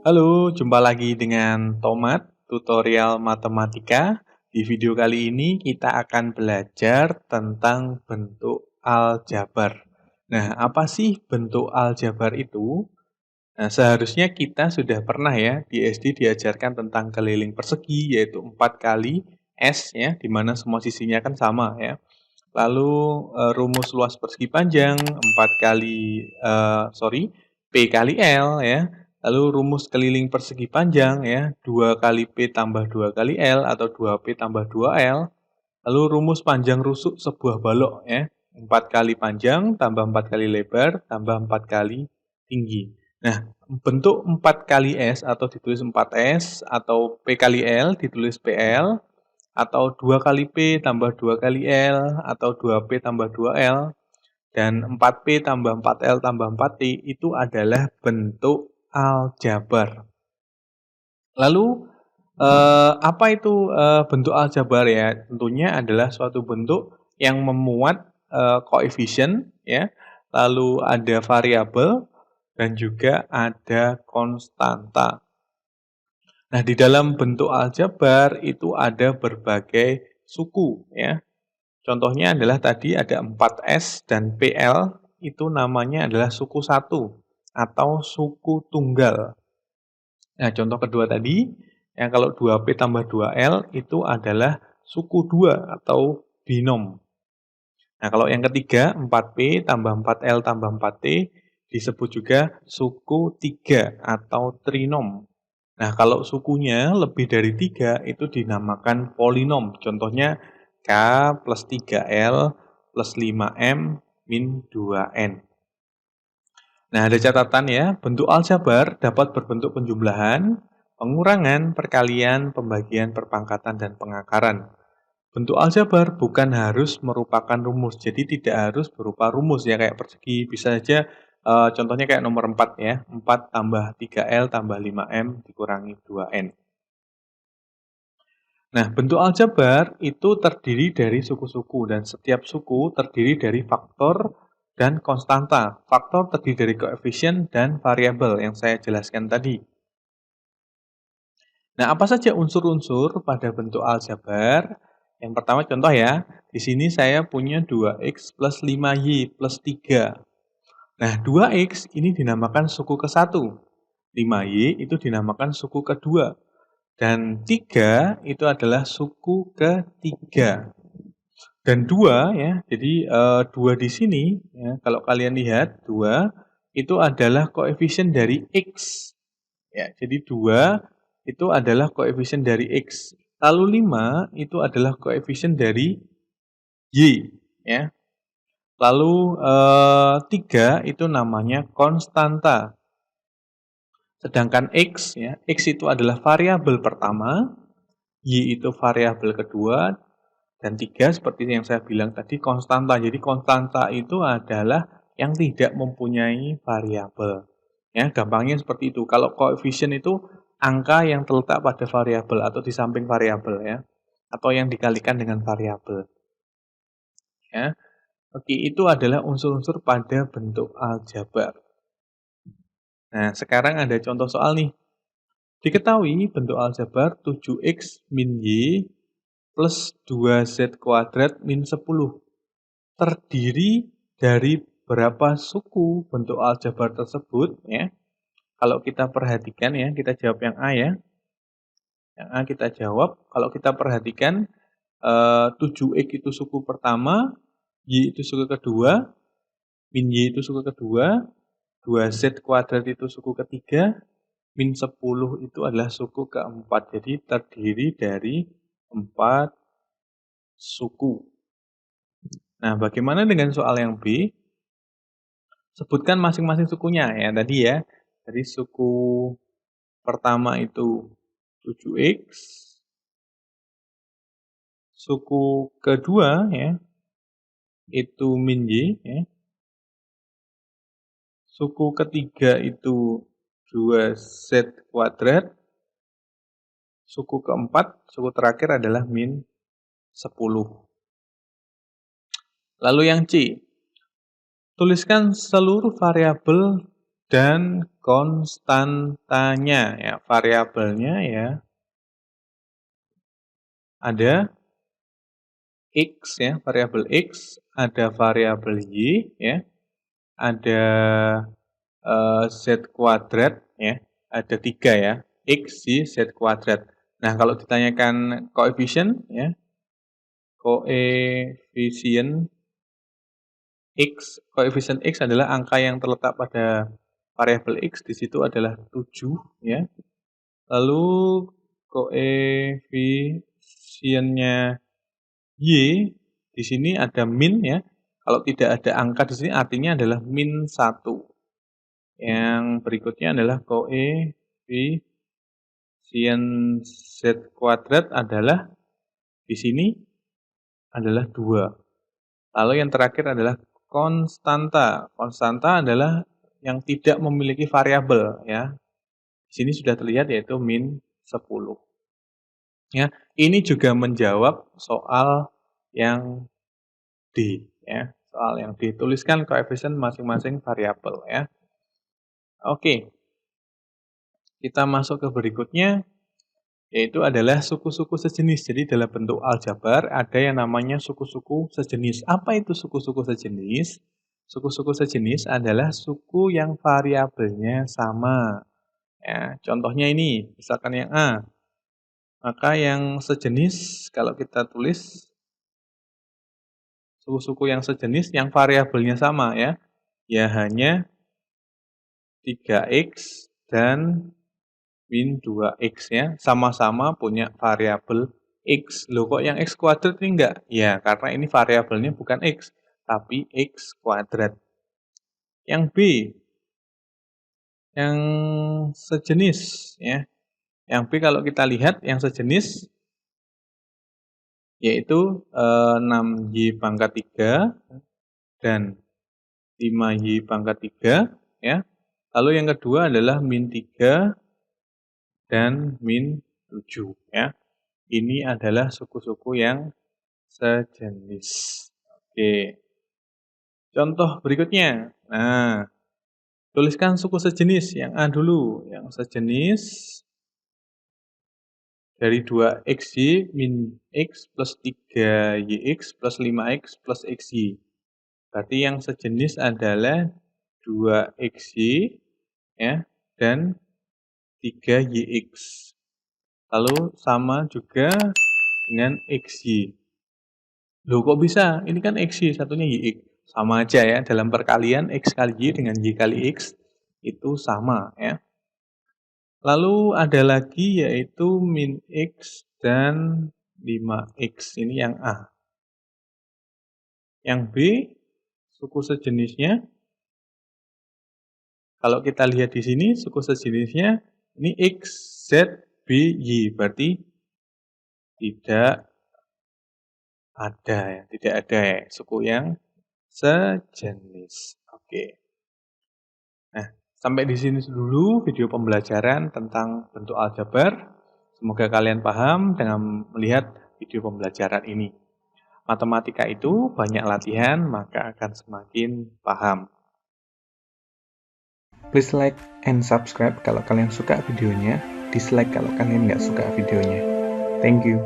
Halo, jumpa lagi dengan Tomat, tutorial matematika. Di video kali ini kita akan belajar tentang bentuk aljabar. Nah, apa sih bentuk aljabar itu? Nah, seharusnya kita sudah pernah ya di SD diajarkan tentang keliling persegi, yaitu 4 kali S ya, di mana semua sisinya kan sama ya. Lalu rumus luas persegi panjang 4 kali P kali L ya. Lalu rumus keliling persegi panjang ya, 2 kali P tambah 2 kali L atau 2P tambah 2L. Lalu rumus panjang rusuk sebuah balok ya, 4 kali panjang tambah 4 kali lebar tambah 4 kali tinggi. Nah, bentuk 4 kali S atau ditulis 4S atau P kali L ditulis PL atau 2 kali P tambah 2 kali L atau 2P tambah 2L dan 4P tambah 4L tambah 4T itu adalah bentuk aljabar. Lalu apa itu bentuk aljabar ya? Tentunya adalah suatu bentuk yang memuat koefisien ya, lalu ada variabel dan juga ada konstanta. Nah, di dalam bentuk aljabar itu ada berbagai suku ya. Contohnya adalah tadi ada 4S dan PL, itu namanya adalah suku 1 atau suku tunggal. Nah, contoh kedua tadi, yang kalau 2P tambah 2L itu adalah suku 2 atau binom. Nah, kalau yang ketiga, 4P tambah 4L tambah 4T disebut juga suku 3 atau trinom. Nah, kalau sukunya lebih dari 3 itu dinamakan polinom. Contohnya K plus 3L plus 5M min 2N. Nah, ada catatan ya, bentuk aljabar dapat berbentuk penjumlahan, pengurangan, perkalian, pembagian, perpangkatan, dan pengakaran. Bentuk aljabar bukan harus merupakan rumus, jadi tidak harus berupa rumus ya kayak persegi. Bisa saja contohnya kayak nomor 4 ya, 4 tambah 3L tambah 5M dikurangi 2N. Nah, bentuk aljabar itu terdiri dari suku-suku dan setiap suku terdiri dari faktor dan konstanta. Faktor terdiri dari koefisien dan variabel yang saya jelaskan tadi. Nah, apa saja unsur-unsur pada bentuk aljabar? Yang pertama contoh ya, di sini saya punya 2x plus 5y plus 3. Nah, 2x ini dinamakan suku ke-1. 5y itu dinamakan suku kedua. Dan 3 itu adalah suku ketiga. Dan 2 ya, jadi 2 di sini ya, kalau kalian lihat 2 itu adalah koefisien dari x. Ya, jadi 2 itu adalah koefisien dari x. Lalu 5 itu adalah koefisien dari y ya. Lalu 3 itu namanya konstanta. Sedangkan x ya, x itu adalah variabel pertama, y itu variabel kedua, dan 3 seperti yang saya bilang tadi konstanta. Jadi konstanta itu adalah yang tidak mempunyai variabel. Ya, gampangnya seperti itu. Kalau koefisien itu angka yang terletak pada variabel atau di samping variabel ya, atau yang dikalikan dengan variabel. Ya. Oke, itu adalah unsur-unsur pada bentuk aljabar. Nah, sekarang ada contoh soal nih. Diketahui bentuk aljabar 7x min y plus 2z kuadrat min 10 terdiri dari berapa suku bentuk aljabar tersebut ya. Kalau kita perhatikan ya, kita jawab yang A ya. Yang A kita jawab, kalau kita perhatikan 7x itu suku pertama, y itu suku kedua, min y itu suku kedua, 2z kuadrat itu suku ketiga, min 10 itu adalah suku keempat. Jadi terdiri dari 4 suku. Nah, bagaimana dengan soal yang B? Sebutkan masing-masing sukunya ya tadi ya. Jadi suku pertama itu 7x, suku kedua ya itu min y ya. Suku ketiga itu 2z kuadrat. Suku keempat, suku terakhir adalah min 10. Lalu yang C. Tuliskan seluruh variabel dan konstantanya ya, variabelnya ya ada X ya, variabel X, ada variabel Y ya, ada Z kuadrat ya, ada 3 ya, X, Y, Z kuadrat. Nah, kalau ditanyakan koefisien ya, koefisien X adalah angka yang terletak pada variabel X, di situ adalah 7 ya. Lalu koefisiennya Y di sini ada min ya. Kalau tidak ada angka di sini artinya adalah min 1. Yang berikutnya adalah koefisien Z kuadrat adalah di sini adalah 2. Lalu yang terakhir adalah konstanta. Konstanta adalah yang tidak memiliki variabel ya. Di sini sudah terlihat yaitu min 10. Ya, ini juga menjawab soal yang D ya. Soal yang dituliskan koefisien masing-masing variabel ya. Oke. Kita masuk ke berikutnya, yaitu adalah suku-suku sejenis. Jadi dalam bentuk aljabar ada yang namanya suku-suku sejenis. Apa itu suku-suku sejenis? Suku-suku sejenis adalah suku yang variabelnya sama. Ya, contohnya ini, misalkan yang A. Maka yang sejenis kalau kita tulis suku-suku yang sejenis yang variabelnya sama ya. Ya hanya 3x dan min 2x ya, sama-sama punya variabel x. Loh kok yang x kuadrat ini enggak? Ya, karena ini variabelnya bukan x, tapi x kuadrat. Yang B, yang sejenis ya. Yang B kalau kita lihat yang sejenis yaitu 6y pangkat 3 dan 5y pangkat 3 ya. Lalu yang kedua adalah min 3 dan min 7 ya. Ini adalah suku-suku yang sejenis. Oke. Contoh berikutnya. Nah, tuliskan suku sejenis yang A dulu. Yang sejenis dari 2xy min x plus 3yx plus 5x plus xy. Berarti yang sejenis adalah 2xy ya, dan 3yx. Lalu sama juga dengan xy. Loh kok bisa? Ini kan xy, satunya yx. Sama aja ya, dalam perkalian x kali y dengan y kali x itu sama ya. Lalu ada lagi yaitu min x dan 5x, ini yang A. Yang B, suku sejenisnya, kalau kita lihat di sini suku sejenisnya ini x, z, b, y, berarti tidak ada ya, tidak ada ya, suku yang sejenis. Oke. Nah, sampai di sini dulu video pembelajaran tentang bentuk aljabar. Semoga kalian paham dengan melihat video pembelajaran ini. Matematika itu banyak latihan, maka akan semakin paham. Please like and subscribe kalau kalian suka videonya, dislike kalau kalian nggak suka videonya. Thank you.